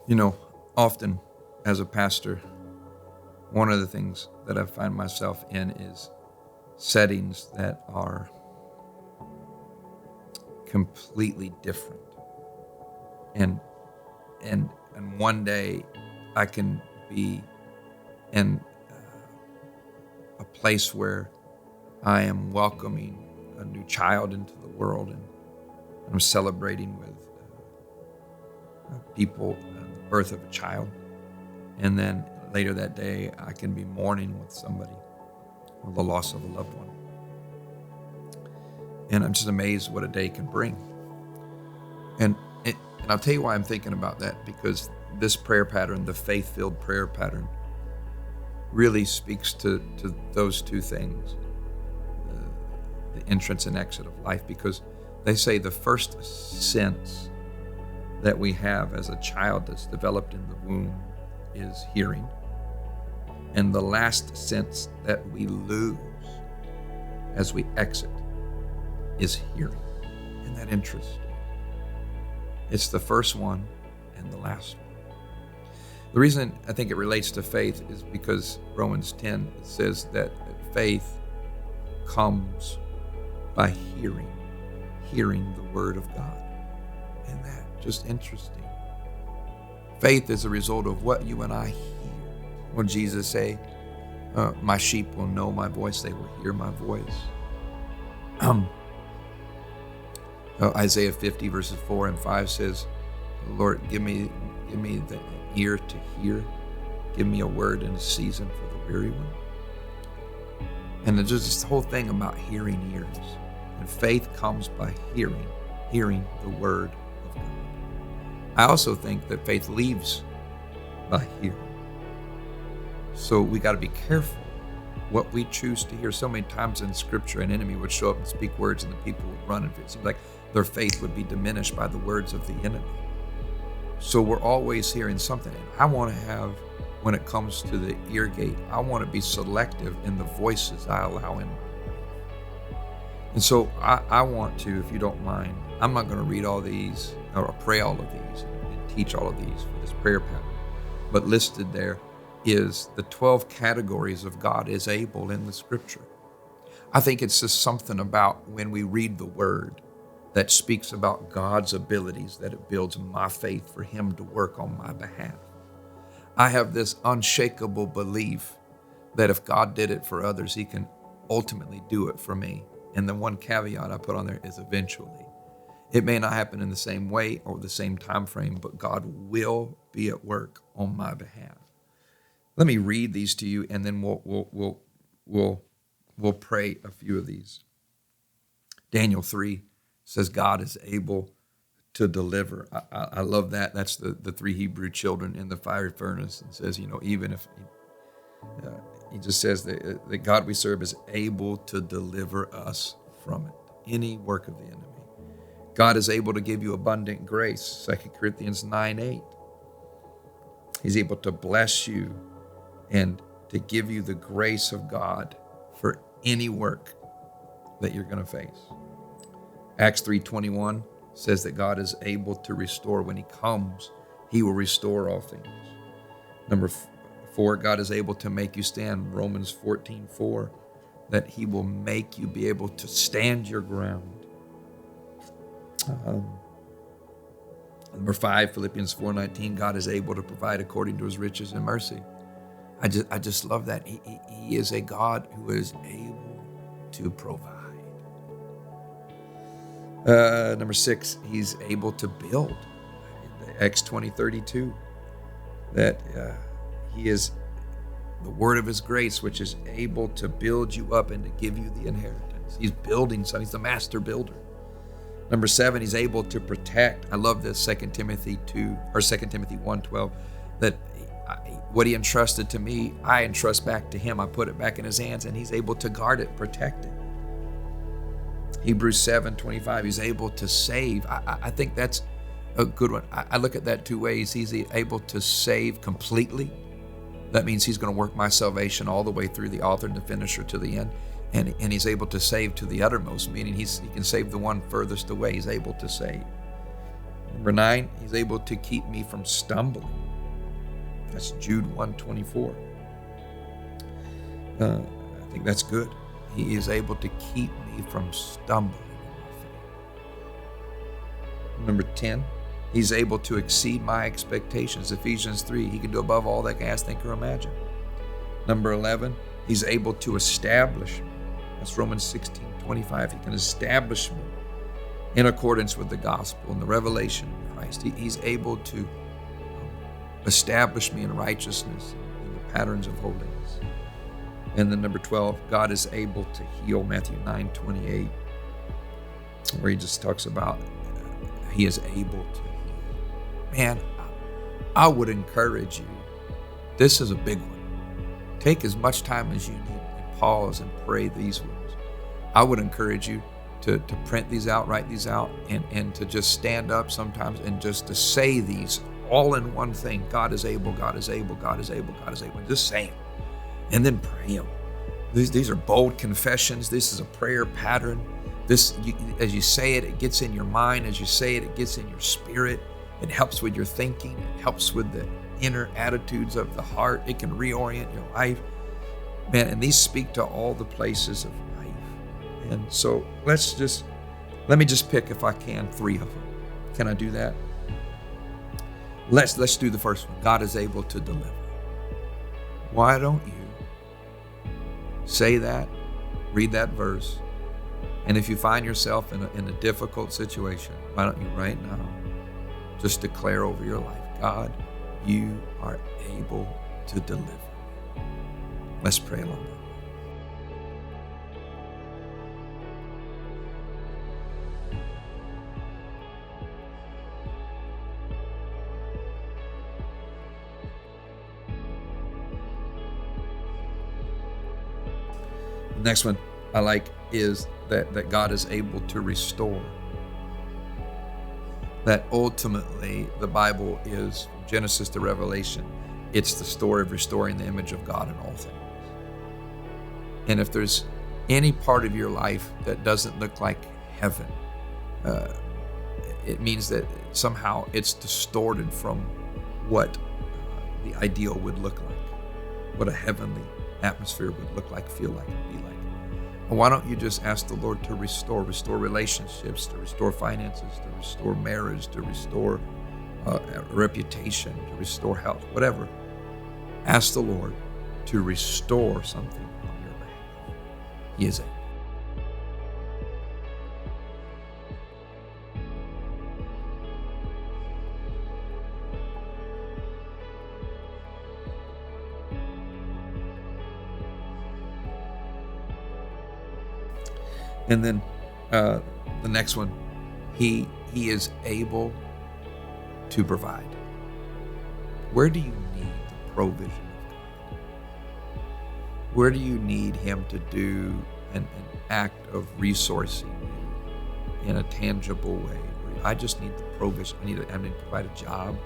You know, often as a pastor, one of the things that I find myself in is settings that are completely different. And and one day I can be in a place where I am welcoming a new child into the world, and I'm celebrating with people the birth of a child. And then later that day, I can be mourning with somebody or the loss of a loved one. And I'm just amazed what a day can bring. And I'll tell you why I'm thinking about that, because this prayer pattern, the faith-filled prayer pattern, really speaks to those two things, the entrance and exit of life, because they say the first sense that we have as a child that's developed in the womb is hearing. And the last sense that we lose as we exit is hearing. Isn't that interesting? It's the first one and the last one. The reason I think it relates to faith is because Romans 10 says that faith comes by hearing the word of God. Isn't that just interesting? Faith is a result of what you and I hear. When Jesus say, my sheep will know my voice, they will hear my voice. Isaiah 50 verses 4 and 5 says, Lord, give me the ear to hear. Give me a word in a season for the weary one. And there's just this whole thing about hearing ears. And faith comes by hearing the word of God. I also think that faith leaves by hearing. So we got to be careful what we choose to hear. So many times in Scripture, an enemy would show up and speak words, and the people would run. And it seems like their faith would be diminished by the words of the enemy. So we're always hearing something. And I want to have, when it comes to the ear gate, I want to be selective in the voices I allow in my life. And so I want to, if you don't mind, I'm not going to read all these or pray all of these and teach all of these for this prayer pattern. But listed there is the 12 categories of God is able in the Scripture. I think it's just something about when we read the Word that speaks about God's abilities, that it builds my faith for Him to work on my behalf. I have this unshakable belief that if God did it for others, He can ultimately do it for me. And the one caveat I put on there is eventually. It may not happen in the same way or the same time frame, but God will be at work on my behalf. Let me read these to you, and then we'll pray a few of these. Daniel 3 says God is able to deliver. I love that. That's the three Hebrew children in the fiery furnace, and says, even if he just says that the God we serve is able to deliver us from it, any work of the enemy. God is able to give you abundant grace, 2 Corinthians 9:8. He's able to bless you and to give you the grace of God for any work that you're going to face. Acts 3:21 says that God is able to restore. When He comes, He will restore all things. Number 4, God is able to make you stand. Romans 14:4, that He will make you be able to stand your ground. Number 5, Philippians 4:19, God is able to provide according to His riches and mercy. I just love that. He is a God who is able to provide. Number 6, He's able to build. Acts 20:32, that He is the word of His grace, which is able to build you up and to give you the inheritance. He's building something. He's the master builder. Number 7, He's able to protect. I love this, 2 Timothy 1:12, that what He entrusted to me, I entrust back to Him. I put it back in His hands, and He's able to guard it, protect it. Hebrews 7:25, He's able to save. I think that's a good one. I look at that two ways. He's able to save completely. That means He's going to work my salvation all the way through, the author and the finisher, to the end. And He's able to save to the uttermost, meaning He can save the one furthest away. He's able to save. Number 9, he's able to keep me from stumbling. That's Jude 1:24. I think that's good. He is able to keep me from stumbling in my faith. Number 10, he's able to exceed my expectations. Ephesians 3, he can do above all that I can ask, think, or imagine. Number 11, he's able to establish me. That's Romans 16:25. He can establish me in accordance with the gospel and the revelation of Christ. He's able to establish me in righteousness and the patterns of holiness. And then number 12, God is able to heal. Matthew 9:28, where he just talks about he is able to heal. Man, I would encourage you. This is a big one. Take as much time as you need and pause and pray these words. I would encourage you to print these out, write these out, and to just stand up sometimes and just to say these all in one thing. God is able, God is able, God is able, God is able. Just say them. And then pray them. These are bold confessions. This is a prayer pattern. As you say it, it gets in your mind. As you say it, it gets in your spirit. It helps with your thinking. It helps with the inner attitudes of the heart. It can reorient your life. Man, and these speak to all the places of life. And so let me just pick, if I can, 3 of them. Can I do that? Let's do the first one. God is able to deliver. Why don't you say that, read that verse, and if you find yourself in a difficult situation, why don't you right now just declare over your life, God, you are able to deliver. Let's pray along that way. The next one I like is that God is able to restore. That ultimately the Bible is, from Genesis to Revelation, it's the story of restoring the image of God in all things. And if there's any part of your life that doesn't look like heaven, it means that somehow it's distorted from what the ideal would look like, what a heavenly atmosphere would look like, feel like, and be like. And why don't you just ask the Lord to restore relationships, to restore finances, to restore marriage, to restore reputation, to restore health, whatever. Ask the Lord to restore something on your behalf. He is able. And then the next one, he is able to provide. Where do you need the provision of God? Where do you need him to do an act of resourcing you in a tangible way? I just need the provision. I need to provide a job.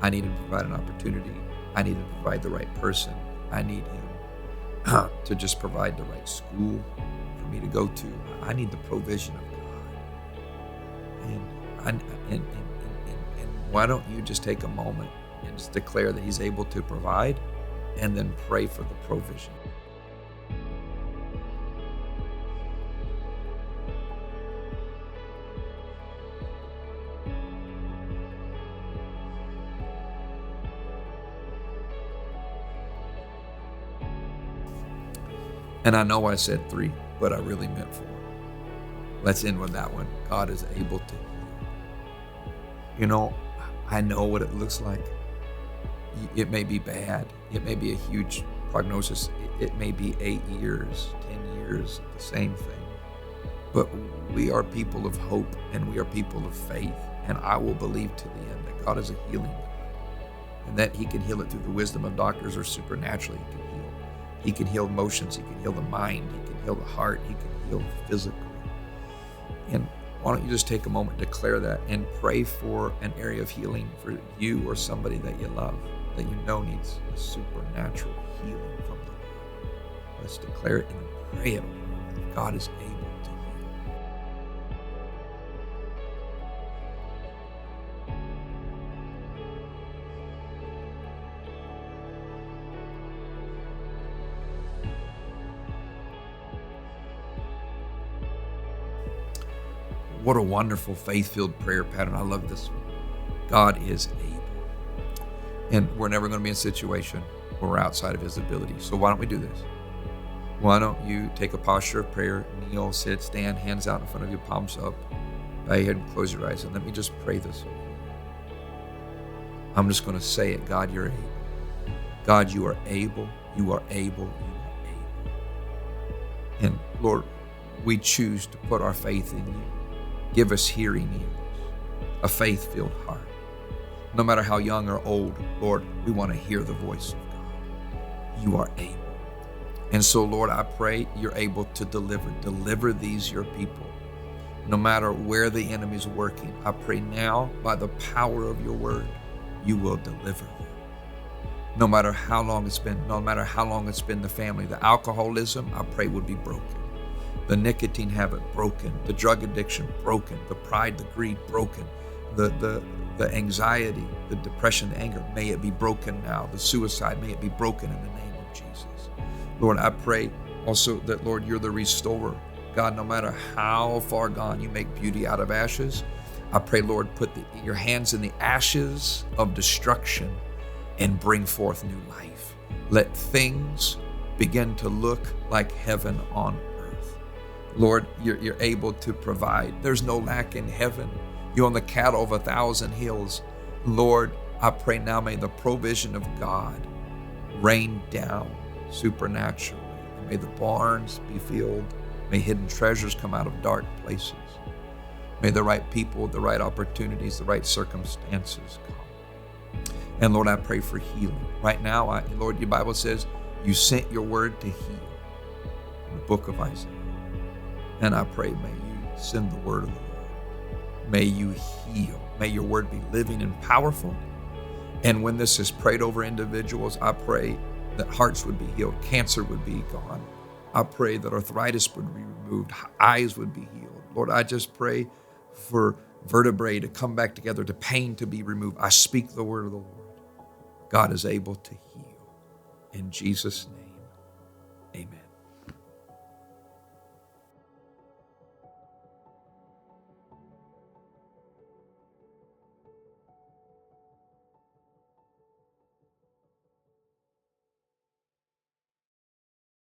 I need to provide an opportunity. I need to provide the right person. I need him to just provide the right school for me to go to. I need the provision of God. And why don't you just take a moment and just declare that he's able to provide, and then pray for the provision. And I know I said 3, but I really meant 4. Let's end with that one. God is able to heal. You know, I know what it looks like. It may be bad. It may be a huge prognosis. It may be 8 years, 10 years, the same thing. But we are people of hope, and we are people of faith. And I will believe to the end that God is a healing God, and that he can heal it through the wisdom of doctors, or supernaturally he can heal. He can heal emotions. He can heal the mind. He can heal the heart. He can heal physically. And why don't you just take a moment, declare that, and pray for an area of healing for you or somebody that you love, that you know needs a supernatural healing from the Lord. Let's declare it and then pray it. God is able to heal. What a wonderful faith-filled prayer pattern. I love this one. God is able. And we're never going to be in a situation where we're outside of his ability. So why don't we do this? Why don't you take a posture of prayer, kneel, sit, stand, hands out in front of you, palms up, bow your head and close your eyes. And let me just pray this over you. I'm just going to say it. God, you're able. God, you are able. You are able. You are able. And Lord, we choose to put our faith in you. Give us hearing ears, a faith-filled heart. No matter how young or old, Lord, we want to hear the voice of God. You are able. And so, Lord, I pray you're able to deliver. Deliver these, your people. No matter where the enemy's working, I pray now, by the power of your word, you will deliver them. No matter how long it's been the family, the alcoholism, I pray would be broken. The nicotine habit, broken. The drug addiction, broken. The pride, the greed, broken. The anxiety, the depression, the anger, may it be broken now. The suicide, may it be broken in the name of Jesus. Lord, I pray also that, Lord, you're the restorer. God, no matter how far gone, you make beauty out of ashes. I pray, Lord, put your hands in the ashes of destruction and bring forth new life. Let things begin to look like heaven on earth. Lord, you're able to provide. There's no lack in heaven. You own the cattle of 1,000 hills. Lord, I pray now, may the provision of God rain down supernaturally. And may the barns be filled. May hidden treasures come out of dark places. May the right people, the right opportunities, the right circumstances come. And Lord, I pray for healing. Right now, Lord, your Bible says you sent your word to heal in the book of Isaiah. And I pray, may you send the word of the Lord. May you heal. May your word be living and powerful. And when this is prayed over individuals, I pray that hearts would be healed, cancer would be gone. I pray that arthritis would be removed, eyes would be healed. Lord, I just pray for vertebrae to come back together, to pain to be removed. I speak the word of the Lord. God is able to heal. In Jesus' name.